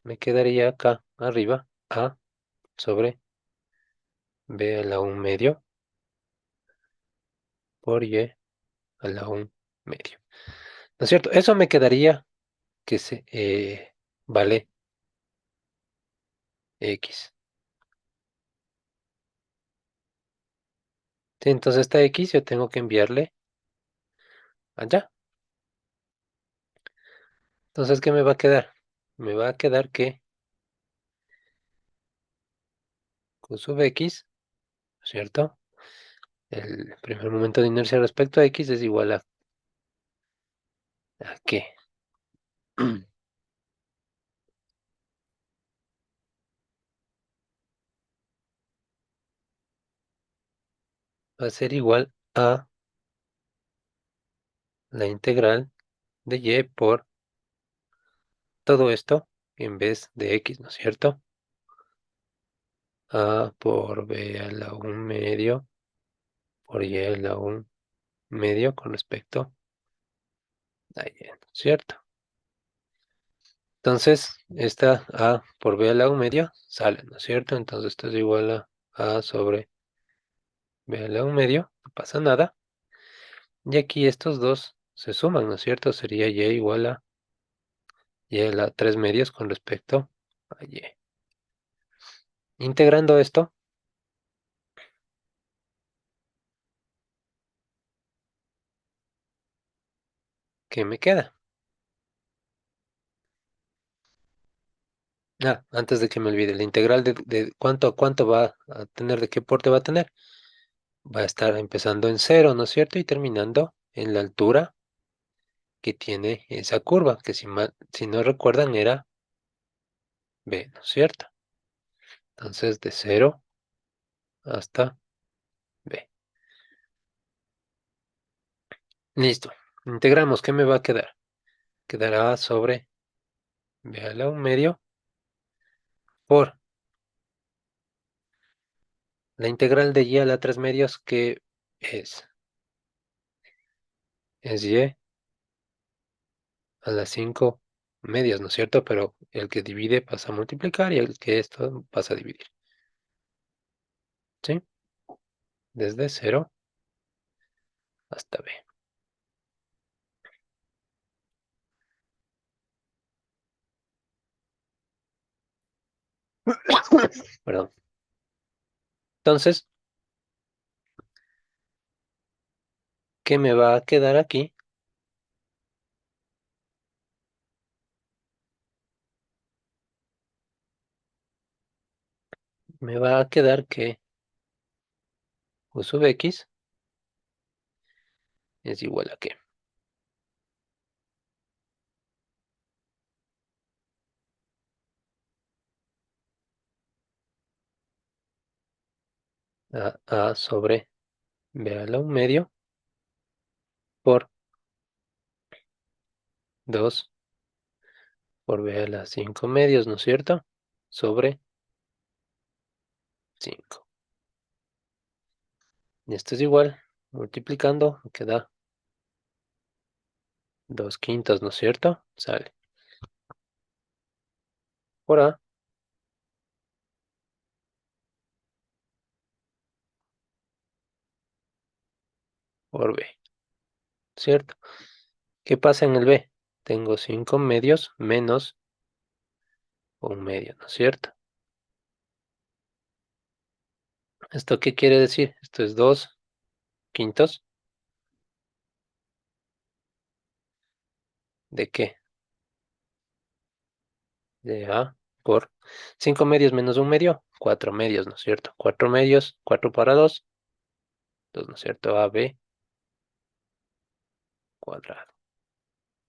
Me quedaría acá arriba A sobre B a la 1 medio por Y a la 1 medio, ¿no es cierto? Eso me quedaría que se vale X. Sí, entonces esta X yo tengo que enviarle allá. Entonces, ¿qué me va a quedar? Me va a quedar que Q sub X, ¿no es cierto? El primer momento de inercia respecto a X es igual ¿a qué? Va a ser igual a la integral de Y por todo esto en vez de X, ¿no es cierto? A por B a la 1 medio por Y a la 1 medio con respecto a Y, ¿no es cierto? Entonces, esta A por B a la 1 medio sale, ¿no es cierto? Entonces esto es igual a sobre B a la 1 medio, no pasa nada. Y aquí estos dos se suman, ¿no es cierto? Sería Y igual a Y a la 3 medios con respecto a Y. Integrando esto, ¿qué me queda? Antes de que me olvide, la integral de cuánto a cuánto va a tener, de qué porte va a tener, va a estar empezando en cero, ¿no es cierto? Y terminando en la altura que tiene esa curva, que si no recuerdan era B, ¿no es cierto? Entonces de cero hasta B. Listo. Integramos, ¿qué me va a quedar? Quedará sobre B a la 1 medio por la integral de y a la 3 medios, que es, es y a las 5 medios, ¿no es cierto? Pero el que divide pasa a multiplicar y el que esto pasa a dividir, ¿sí? Desde 0 hasta b. Perdón. Entonces, ¿qué me va a quedar aquí? Me va a quedar que u sub x es igual a qué? A sobre b a la 1 medio por 2 por b a la 5 medios, ¿no es cierto? Sobre 5. Y esto es igual, multiplicando, me queda 2 quintos, ¿no es cierto? Sale por A por B, ¿cierto? ¿Qué pasa en el B? Tengo 5 medios menos 1 medio, ¿no es cierto? ¿Esto qué quiere decir? Esto es 2 quintos. ¿De qué? De A por 5 medios menos 1 medio, 4 medios, ¿no es cierto? 4 medios, 4 para 2, 2, ¿no es cierto? AB cuadrado,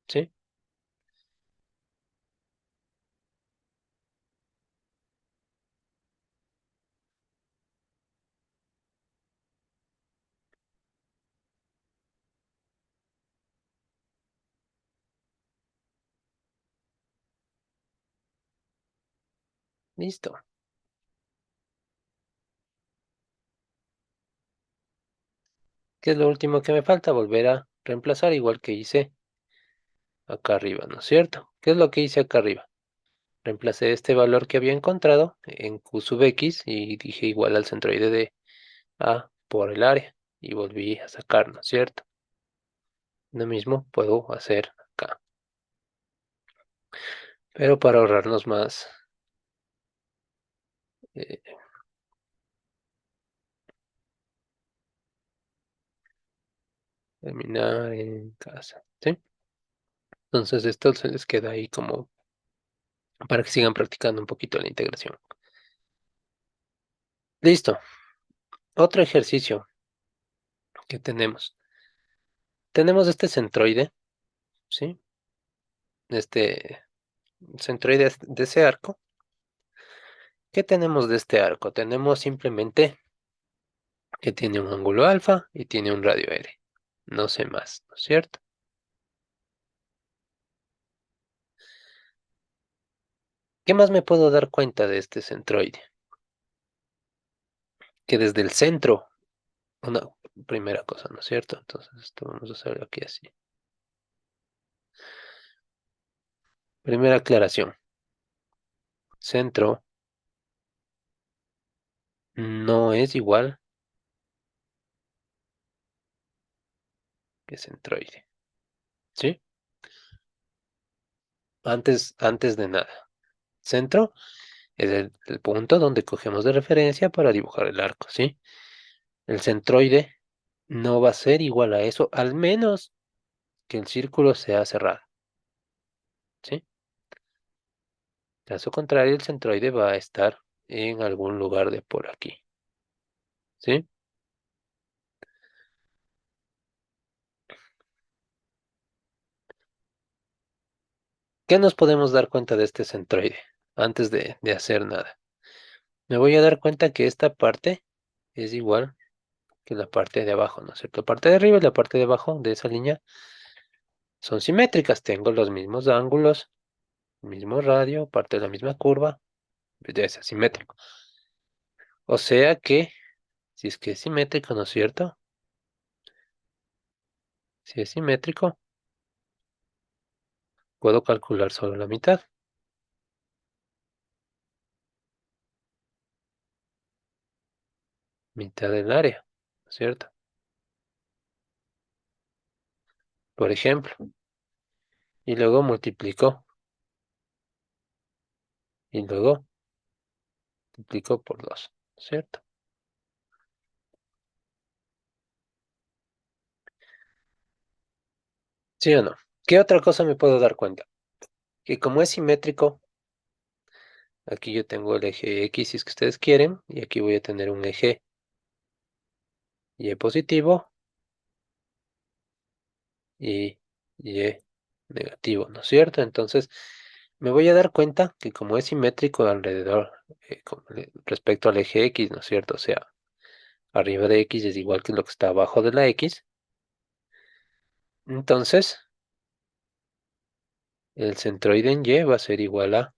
¿sí? Listo. ¿Qué es lo último que me falta? Volver a reemplazar igual que hice acá arriba, ¿no es cierto? ¿Qué es lo que hice acá arriba? Reemplacé este valor que había encontrado en Q sub X y dije igual al centroide de A por el área y volví a sacar, ¿no es cierto? Lo mismo puedo hacer acá, pero para ahorrarnos más, eh, terminar en casa, ¿sí? Entonces esto se les queda ahí como para que sigan practicando un poquito la integración. Listo. Otro ejercicio que tenemos. Tenemos este centroide, ¿sí? Este centroide de ese arco. ¿Qué tenemos de este arco? Tenemos simplemente que tiene un ángulo alfa y tiene un radio R. No sé más, ¿no es cierto? ¿Qué más me puedo dar cuenta de este centroide? Que desde el centro, una primera cosa, ¿no es cierto? Entonces esto vamos a hacerlo aquí así. Primera aclaración. Centro no es igual que centroide, ¿sí? Antes de nada. Centro es el punto donde cogemos de referencia para dibujar el arco, ¿sí? El centroide no va a ser igual a eso, al menos que el círculo sea cerrado, ¿sí? Caso contrario, el centroide va a estar en algún lugar de por aquí, ¿sí? ¿Qué nos podemos dar cuenta de este centroide antes de hacer nada? Me voy a dar cuenta que esta parte es igual que la parte de abajo, ¿no es cierto? La parte de arriba y la parte de abajo de esa línea son simétricas. Tengo los mismos ángulos, mismo radio, parte de la misma curva, ya es asimétrico. O sea que, si es que es simétrico, ¿no es cierto? Si es simétrico, puedo calcular solo la mitad, mitad del área, ¿no es cierto? Por ejemplo, y luego multiplico, y luego multiplico por 2, ¿no es cierto? ¿Sí o no? ¿Qué otra cosa me puedo dar cuenta? Que como es simétrico, aquí yo tengo el eje X si es que ustedes quieren, y aquí voy a tener un eje Y positivo y Y negativo, ¿no es cierto? Entonces, me voy a dar cuenta que como es simétrico alrededor, respecto al eje X, ¿no es cierto? O sea, arriba de X es igual que lo que está abajo de la X. Entonces, el centroide en Y va a ser igual a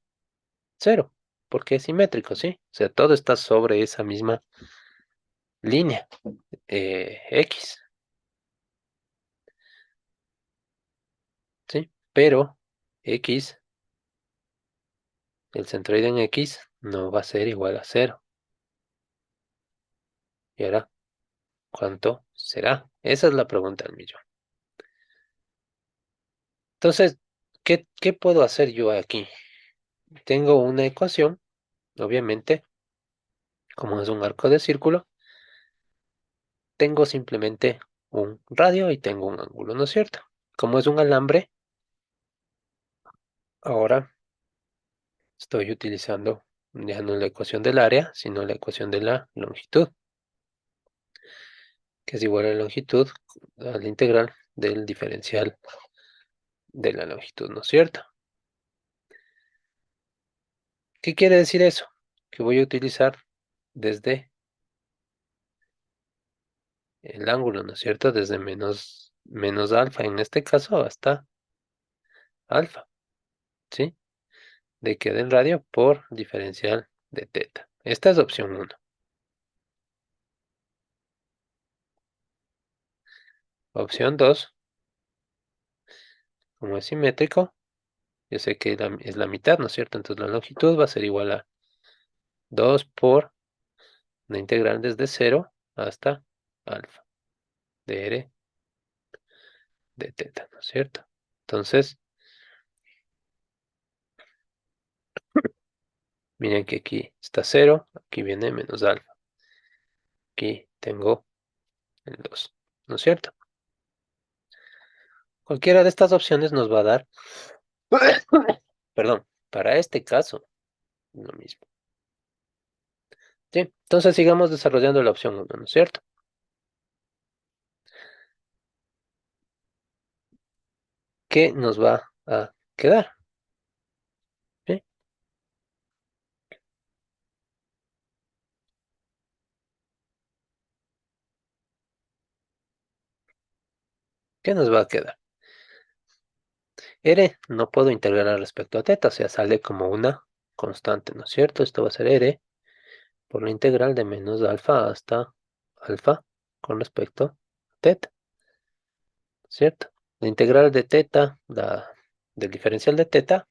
cero, porque es simétrico, ¿sí? O sea, todo está sobre esa misma línea, X, ¿sí? Pero X, el centroide en X, no va a ser igual a cero. Y ahora, ¿cuánto será? Esa es la pregunta del millón. Entonces, ¿qué puedo hacer yo aquí? Tengo una ecuación, obviamente, como es un arco de círculo, tengo simplemente un radio y tengo un ángulo, ¿no es cierto? Como es un alambre, ahora estoy utilizando ya no la ecuación del área, sino la ecuación de la longitud, que es igual a la longitud a la integral del diferencial de la longitud, ¿no es cierto? ¿Qué quiere decir eso? Que voy a utilizar desde el ángulo, ¿no es cierto? Desde menos alfa, en este caso, hasta alfa, ¿sí? De que del radio por diferencial de teta. Esta es opción uno. Opción 2, como es simétrico, yo sé que es la mitad, ¿no es cierto? Entonces la longitud va a ser igual a 2 por la integral desde cero hasta alfa de r de teta, ¿no es cierto? Entonces, miren que aquí está cero, aquí viene menos alfa. Aquí tengo el 2, ¿no es cierto? Cualquiera de estas opciones nos va a dar, perdón, para este caso, lo mismo. Sí, entonces sigamos desarrollando la opción uno, ¿no es cierto? ¿Qué nos va a quedar? ¿Sí? ¿Qué nos va a quedar? R no puedo integrar respecto a teta, o sea, sale como una constante, ¿no es cierto? Esto va a ser R por la integral de menos alfa hasta alfa con respecto a teta, ¿cierto? La integral de teta, del diferencial de teta,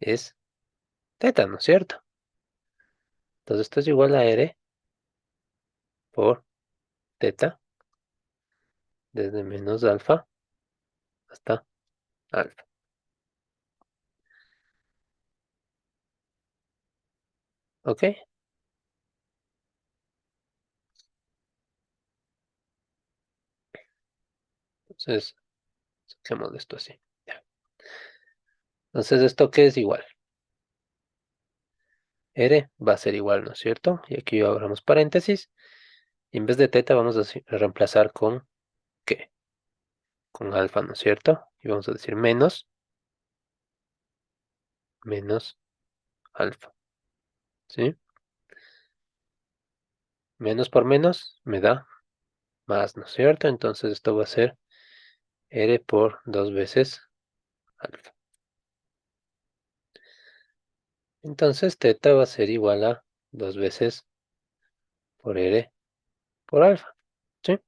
es teta, ¿no es cierto? Entonces esto es igual a R por teta desde menos alfa hasta alfa. ¿Ok? Entonces, saquemos esto así. Ya. Entonces, ¿esto qué es igual? R va a ser igual, ¿no es cierto? Y aquí abramos paréntesis. Y en vez de teta vamos a reemplazar con ¿qué? Con alfa, ¿no es cierto? Y vamos a decir menos alfa, ¿sí? Menos por menos me da más, ¿no es cierto? Entonces esto va a ser R por 2 veces alfa. Entonces teta va a ser igual a 2 veces por R por alfa, ¿sí?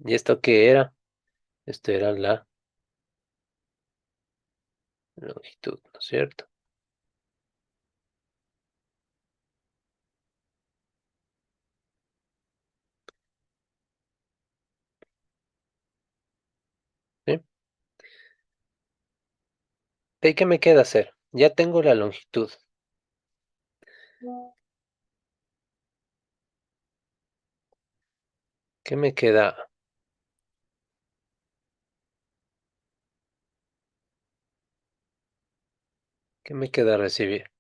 ¿Y esto qué era? Esto era la longitud, ¿no es cierto? ¿Sí? ¿Y qué me queda hacer? Ya tengo la longitud. ¿Qué me queda? ¿Qué me queda recibir?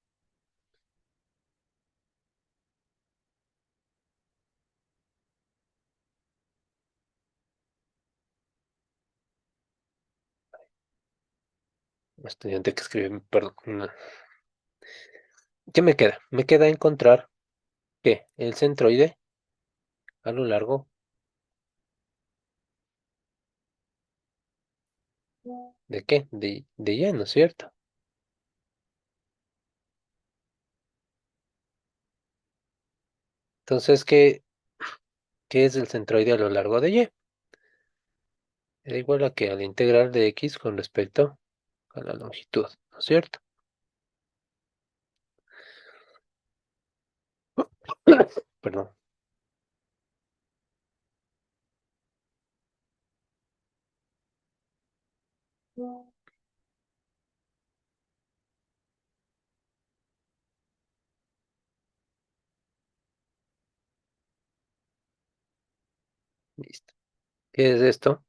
Un estudiante que escribe, perdón. ¿Qué me queda? Me queda encontrar que el centroide a lo largo de qué? De Y, ¿no es cierto? Entonces, ¿qué es el centroide a lo largo de Y? Era igual a que a la integral de X con respecto a la longitud, ¿no es cierto? Perdón, listo. ¿Qué es esto?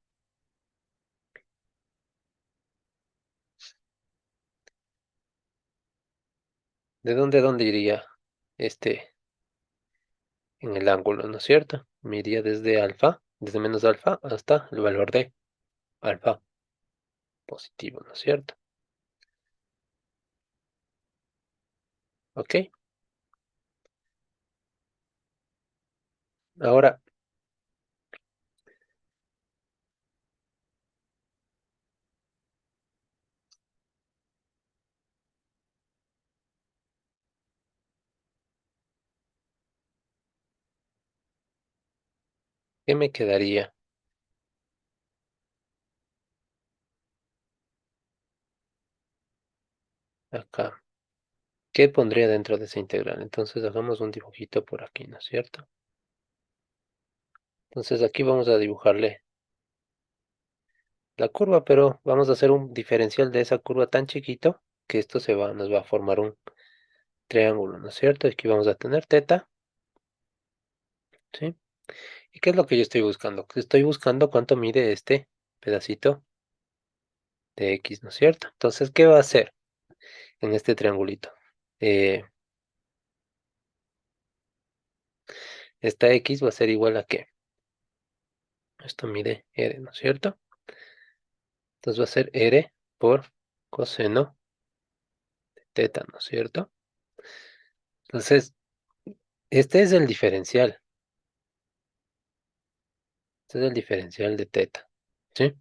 ¿De dónde a dónde iría este en el ángulo, ¿no es cierto? Me iría desde alfa, desde menos alfa hasta el valor de alfa positivo, ¿no es cierto? ¿Ok? Ahora, ¿qué me quedaría acá? ¿Qué pondría dentro de esa integral? Entonces hagamos un dibujito por aquí, ¿no es cierto? Entonces aquí vamos a dibujarle la curva, pero vamos a hacer un diferencial de esa curva tan chiquito que esto nos va a formar un triángulo, ¿no es cierto? Aquí vamos a tener teta, ¿sí? ¿Y qué es lo que yo estoy buscando? Estoy buscando cuánto mide este pedacito de X, ¿no es cierto? Entonces, ¿qué va a hacer en este triangulito? Eh, esta X va a ser igual a ¿qué? Esto mide R, ¿no es cierto? Entonces va a ser R por coseno de teta, ¿no es cierto? Entonces, este es el diferencial. Este es el diferencial de teta, ¿sí?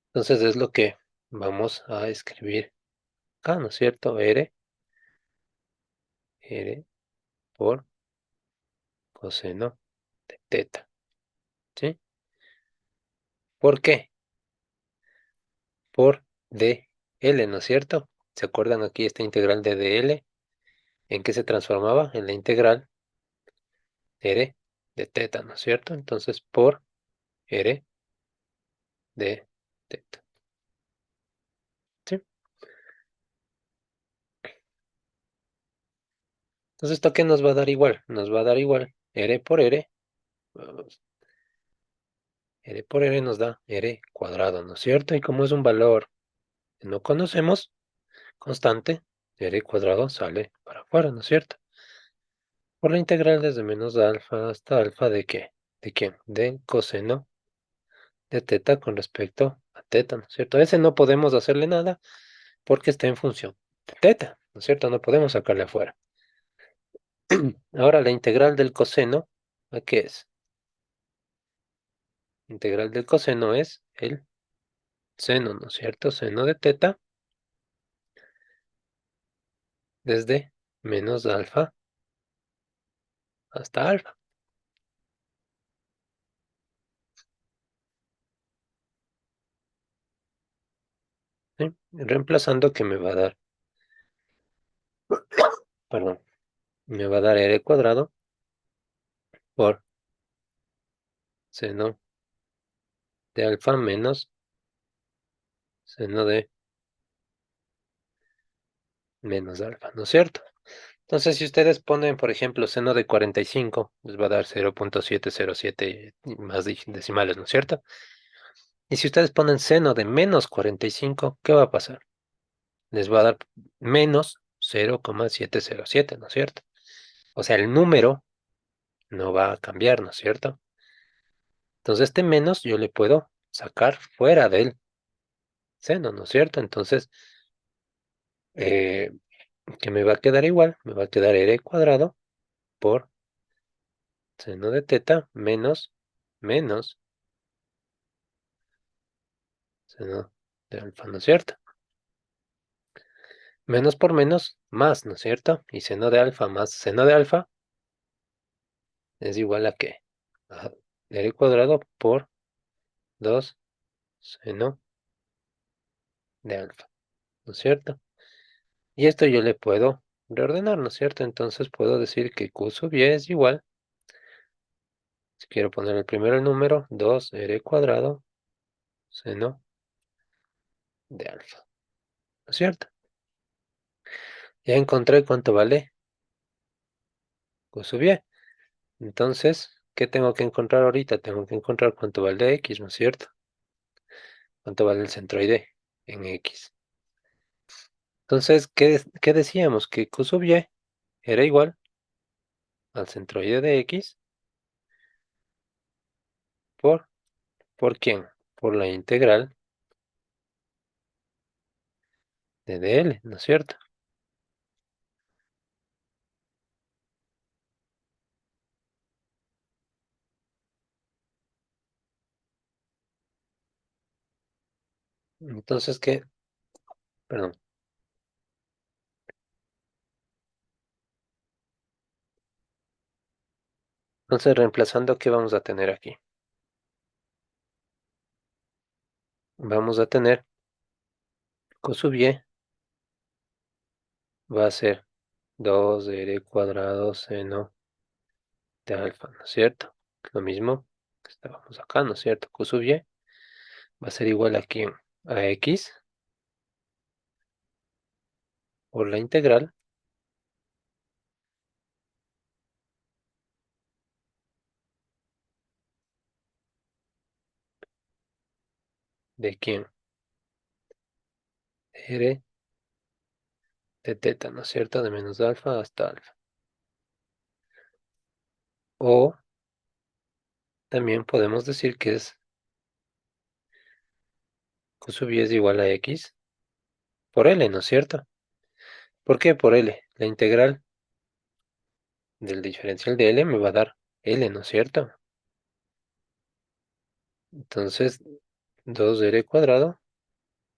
Entonces es lo que vamos a escribir acá, ¿no es cierto? R por coseno de teta, ¿sí? ¿Por qué? Por dl, ¿no es cierto? ¿Se acuerdan aquí esta integral de dl? ¿En qué se transformaba? En la integral R de teta, ¿no es cierto? Entonces por R de teta, ¿sí? Entonces, ¿esto qué nos va a dar igual? Nos va a dar igual R por R, vamos, R por R nos da R cuadrado, ¿no es cierto? Y como es un valor que no conocemos, constante, R cuadrado sale para afuera, ¿no es cierto? Por la integral desde menos alfa hasta alfa ¿de qué? ¿De quién? Del coseno de teta con respecto a teta, ¿no es cierto? A ese no podemos hacerle nada porque está en función de teta, ¿no es cierto? No podemos sacarle afuera. Ahora la integral del coseno, ¿a qué es? Integral del coseno es el seno, ¿no es cierto? Seno de teta desde menos alfa hasta alfa. ¿Sí? Reemplazando que me va a dar, perdón, me va a dar r cuadrado por seno de alfa menos seno de menos alfa, ¿no es cierto? Entonces, si ustedes ponen, por ejemplo, seno de 45, les va a dar 0.707 y más decimales, ¿no es cierto? Y si ustedes ponen seno de menos 45, ¿qué va a pasar? Les va a dar menos 0,707, ¿no es cierto? O sea, el número no va a cambiar, ¿no es cierto? Entonces, este menos yo le puedo sacar fuera del seno, ¿no es cierto? Entonces, eh, que me va a quedar igual, me va a quedar r cuadrado por seno de teta menos seno de alfa, ¿no es cierto? Menos por menos, más, ¿no es cierto? Y seno de alfa más seno de alfa es igual a qué? A r cuadrado por 2 seno de alfa, ¿no es cierto? Y esto yo le puedo reordenar, ¿no es cierto? Entonces puedo decir que q sub y es igual, si quiero poner el primero el número, 2 r cuadrado seno de alfa, ¿no es cierto? Ya encontré cuánto vale q sub y. Entonces, ¿qué tengo que encontrar ahorita? Tengo que encontrar cuánto vale x, ¿no es cierto? ¿Cuánto vale el centroide en x? Entonces, ¿qué decíamos? Que q sub y era igual al centroide de x por, ¿por quién? Por la integral de dl, ¿no es cierto? Entonces, ¿qué? Perdón. Entonces, reemplazando, ¿qué vamos a tener aquí? Vamos a tener q sub y va a ser 2r cuadrado seno de alfa, ¿no es cierto? Lo mismo que estábamos acá, ¿no es cierto? Q sub y va a ser igual aquí a x por la integral de quién, r de teta, ¿no es cierto? De menos alfa hasta alfa. O también podemos decir que es q sub y es igual a x por L, ¿no es cierto? ¿Por qué por L? La integral del diferencial de L me va a dar L, ¿no es cierto? Entonces, 2r cuadrado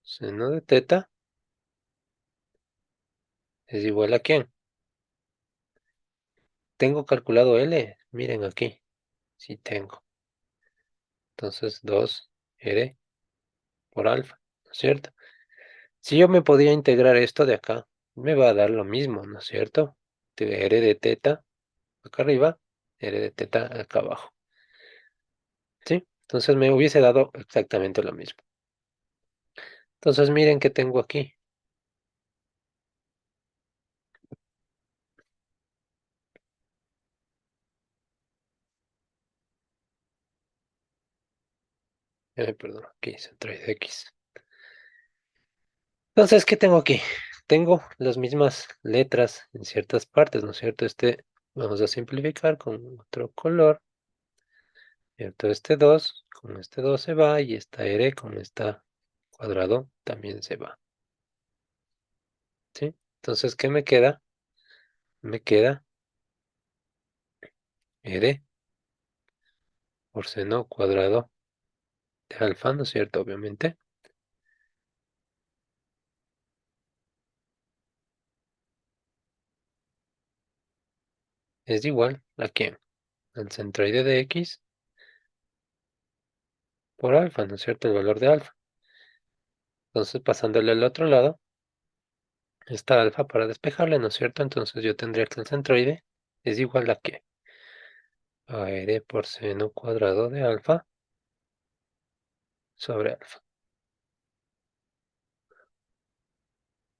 seno de teta es igual a ¿quién? ¿Tengo calculado L? Miren aquí, sí tengo. Entonces, 2r por alfa, ¿no es cierto? Si yo me podía integrar esto de acá, me va a dar lo mismo, ¿no es cierto? R de teta acá arriba, R de teta acá abajo, ¿sí? Entonces me hubiese dado exactamente lo mismo. Entonces miren qué tengo aquí. Perdón, aquí centroide X. Entonces, ¿qué tengo aquí? Tengo las mismas letras en ciertas partes, ¿no es cierto? Vamos a simplificar con otro color, ¿cierto? Este 2 con este 2 se va y esta R con esta cuadrado también se va, ¿sí? Entonces, ¿qué me queda? Me queda R por seno cuadrado de alfa, ¿no es cierto? Obviamente, es igual a quién, al centroide de X por alfa, ¿no es cierto? El valor de alfa. Entonces, pasándole al otro lado, está alfa para despejarle, ¿no es cierto? Entonces yo tendría que el centroide es igual a qué? A r por seno cuadrado de alfa sobre alfa,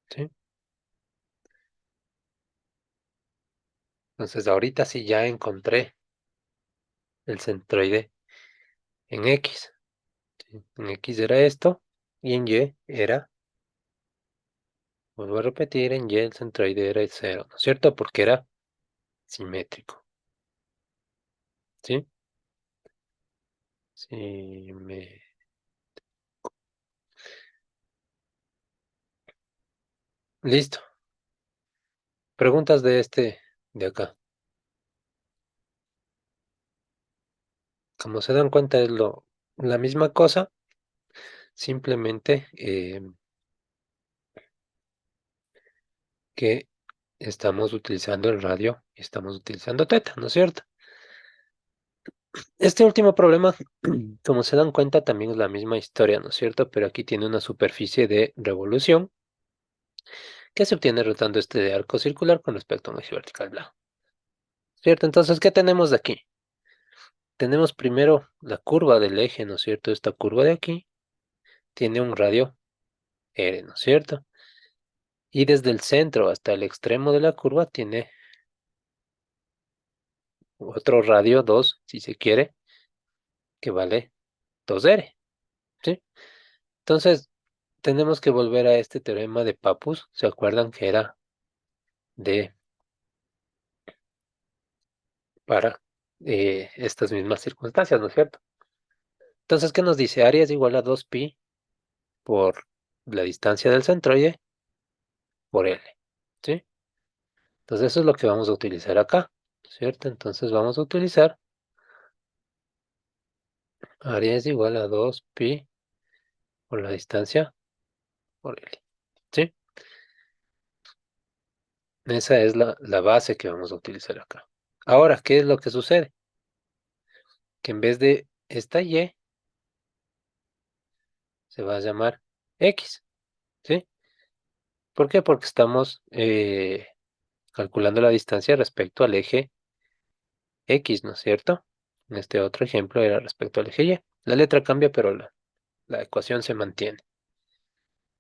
¿sí? Entonces ahorita sí ya encontré el centroide en X, ¿sí? En X era esto y en Y era, vuelvo a repetir, en Y el centroide era el cero, ¿no es cierto? Porque era simétrico, ¿sí? Sí, Listo. Preguntas de este de acá. Como se dan cuenta es la misma cosa, simplemente que estamos utilizando el radio y estamos utilizando teta, ¿no es cierto? Este último problema, como se dan cuenta, también es la misma historia, ¿no es cierto? Pero aquí tiene una superficie de revolución que se obtiene rotando este arco circular con respecto a un eje vertical blanco, ¿cierto? Entonces, ¿qué tenemos de aquí? Tenemos primero la curva del eje, ¿no es cierto? Esta curva de aquí tiene un radio R, ¿no es cierto? Y desde el centro hasta el extremo de la curva tiene otro radio 2, si se quiere, que vale 2R, ¿sí? Entonces, tenemos que volver a este teorema de Pappus. ¿Se acuerdan que era de para estas mismas circunstancias, ¿no es cierto? Entonces, ¿qué nos dice? Área es igual a 2pi por la distancia del centroide por L, ¿sí? Entonces, eso es lo que vamos a utilizar acá, ¿cierto? Entonces, vamos a utilizar área es igual a 2pi por la distancia por L, ¿sí? Esa es la base que vamos a utilizar acá. Ahora, ¿qué es lo que sucede? Que en vez de esta Y, se va a llamar X, ¿sí? ¿Por qué? Porque estamos calculando la distancia respecto al eje X, ¿no es cierto? En este otro ejemplo era respecto al eje Y. La letra cambia, pero la ecuación se mantiene.